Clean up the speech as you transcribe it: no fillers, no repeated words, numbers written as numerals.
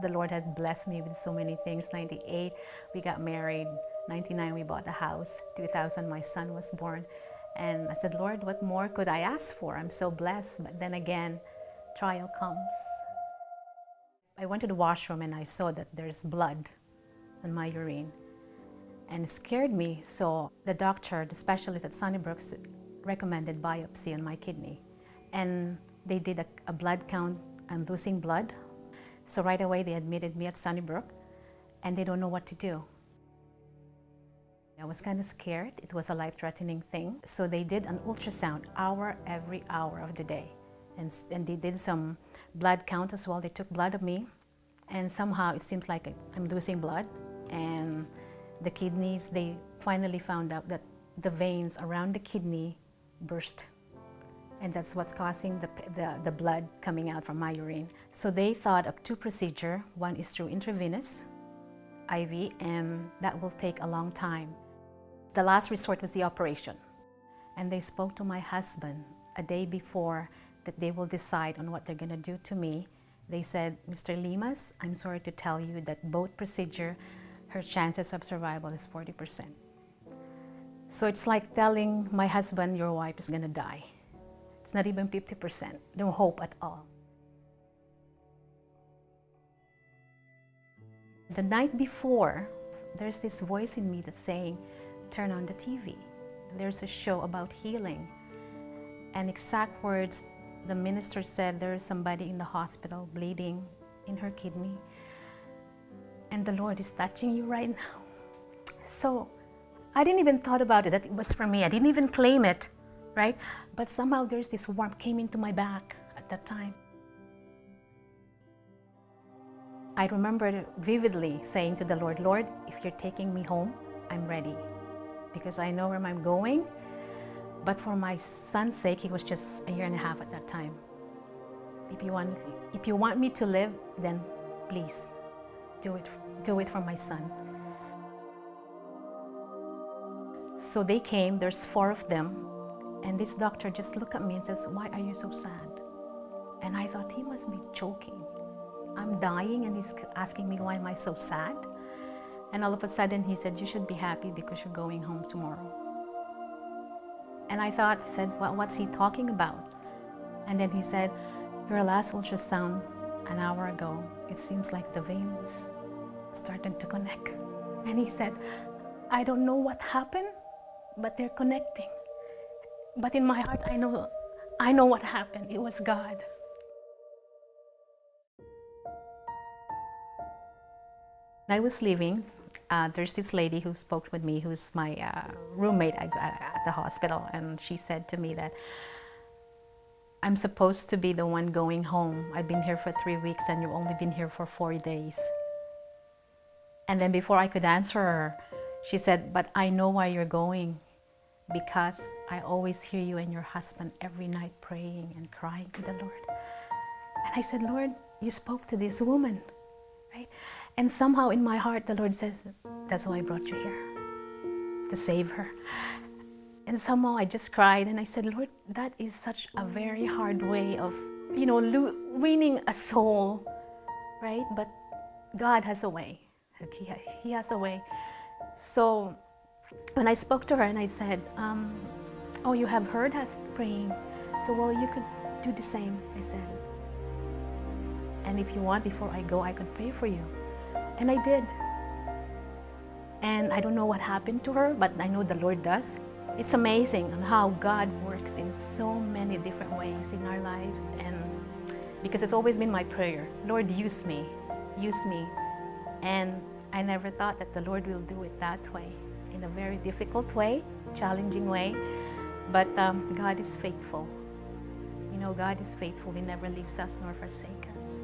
the Lord has blessed me with so many things. 98, we got married. 99, we bought the house. 2000, my son was born. And I said, Lord, what more could I ask for? I'm so blessed. But then again, trial comes. I went to the washroom and I saw that there's blood in my urine. And it scared me. So the doctor, the specialist at Sunnybrook, recommended biopsy on my kidney. And they did a blood count. I'm losing blood. So right away they admitted me at Sunnybrook and they don't know what to do. I was kind of scared. It was a life-threatening thing. So they did an ultrasound every hour of the day. And they did some blood count as well. They took blood of me. And somehow it seems like I'm losing blood. And the kidneys, they finally found out that the veins around the kidney burst. And that's what's causing the blood coming out from my urine. So they thought of two procedures. One is through intravenous, IV, and that will take a long time. The last resort was the operation. And they spoke to my husband a day before that they will decide on what they're going to do to me. They said, Mr. Limas, I'm sorry to tell you that both procedure, her chances of survival is 40%. So it's like telling my husband, your wife is going to die. It's not even 50%. No hope at all. The night before, there's this voice in me that's saying, turn on the TV. There's a show about healing. And exact words, the minister said there's somebody in the hospital bleeding in her kidney. And the Lord is touching you right now. So I didn't even thought about it, that it was for me. I didn't even claim it, right? But somehow there's this warmth came into my back at that time. I remember vividly saying to the Lord, Lord, if you're taking me home, I'm ready. Because I know where I'm going. But for my son's sake, he was just a year and a half at that time. If you want me to live, then please do it for my son. So they came, there's 4 of them, and this doctor just looked at me and says, why are you so sad? And I thought, he must be joking. I'm dying and he's asking me, why am I so sad? And all of a sudden he said, you should be happy because you're going home tomorrow. And I thought, he said, well, what's he talking about? And then he said, your last ultrasound an hour ago, it seems like the veins started to connect. And he said, I don't know what happened, but they're connecting. But in my heart, I know what happened. It was God. I was leaving. There's this lady who spoke with me, who's my roommate at the hospital, and she said to me that I'm supposed to be the one going home. I've been here for 3 weeks and you've only been here for 4 days. And then before I could answer her, she said, but I know why you're going, because I always hear you and your husband every night praying and crying to the Lord. And I said, Lord, you spoke to this woman, right? And somehow in my heart, the Lord says, that's why I brought you here, to save her. And somehow I just cried and I said, Lord, that is such a very hard way of, winning a soul, right? But God has a way. He has a way. So when I spoke to her and I said, oh, you have heard us praying. So, well, you could do the same, I said. And if you want, before I go, I could pray for you. And I did. And I don't know what happened to her, but I know the Lord does. It's amazing on how God works in so many different ways in our lives. And because it's always been my prayer, Lord, use me, use me. And I never thought that the Lord will do it that way, in a very difficult way, challenging way. But God is faithful. God is faithful. He never leaves us nor forsakes us.